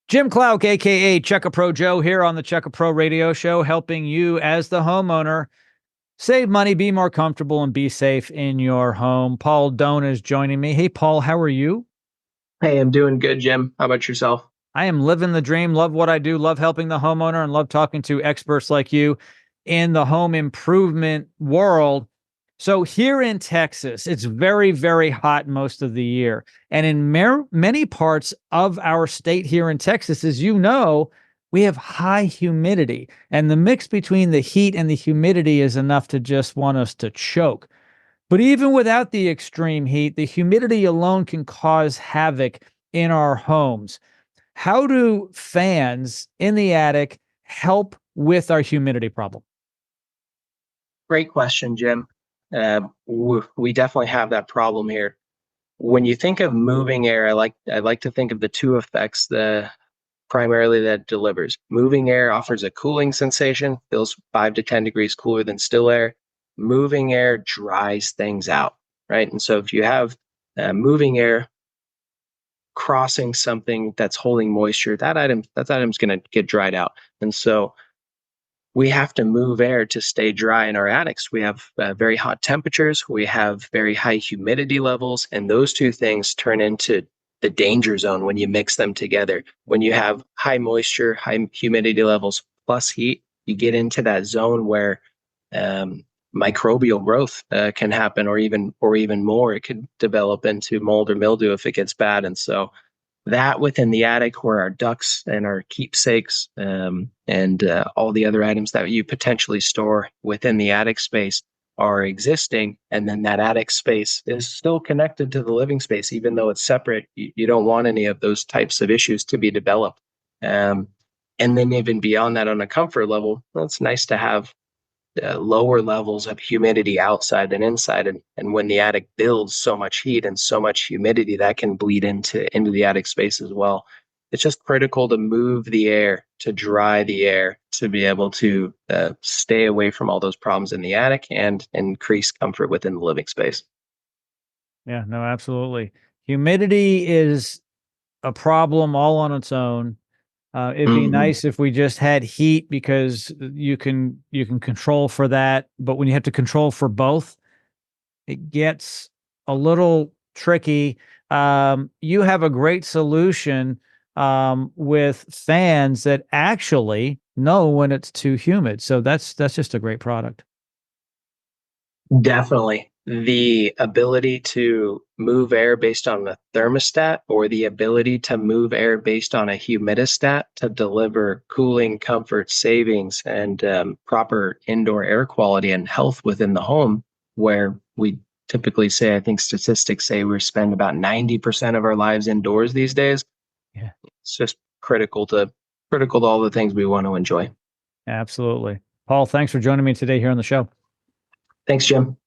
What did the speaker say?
Jim Klauck, aka Check a Pro Joe, here on the Check a Pro Radio Show, helping you as the homeowner save money, be more comfortable, and be safe in your home. Paul Doane is joining me. Hey, Paul, how are you? Hey, I'm doing good, Jim. How about yourself? I am living the dream, love what I do, love helping the homeowner, and love talking to experts like you in the home improvement world. So, here in Texas, it's very, very hot most of the year. And in many parts of our state here in Texas, as you know, we have high humidity. And the mix between the heat and the humidity is enough to just want us to choke. But even without the extreme heat, the humidity alone can cause havoc in our homes. How do fans in the attic help with our humidity problem? Great question, Jim. We definitely have that problem here. When you think of moving air, I like to think of the two effects the primarily that it delivers. Moving air offers a cooling sensation, feels 5 to 10 degrees cooler than still air. Moving air dries things out, right? And so if you have moving air crossing something that's holding moisture, that item's going to get dried out. And so we have to move air to stay dry in our attics. We have very hot temperatures, we have very high humidity levels, and those two things turn into the danger zone when you mix them together. When you have high moisture, high humidity levels plus heat, you get into that zone where um, microbial growth can happen, or even more. It could develop into mold or mildew if it gets bad. And so that within the attic where our ducks and our keepsakes and all the other items that you potentially store within the attic space are existing, and then that attic space is still connected to the living space even though it's separate. You don't want any of those types of issues to be developed. um, and then even beyond that, on a comfort level, well, it's nice to have lower levels of humidity outside than inside. And when the attic builds so much heat and so much humidity, that can bleed into the attic space as well. It's just critical to move the air, to dry the air, to be able to stay away from all those problems in the attic and increase comfort within the living space. Yeah, no, absolutely. Humidity is a problem all on its own. It'd be Mhm. nice if we just had heat because you can control for that, but when you have to control for both, it gets a little tricky. You have a great solution with fans that actually know when it's too humid. So that's just a great product. Definitely. The ability to move air based on the thermostat, or the ability to move air based on a humidistat to deliver cooling, comfort, savings, and proper indoor air quality and health within the home, where we typically say, I think statistics say we spend about 90% of our lives indoors these days. Yeah, It's just critical to all the things we want to enjoy. absolutely. Paul, thanks for joining me today here on the show. Thanks, Jim.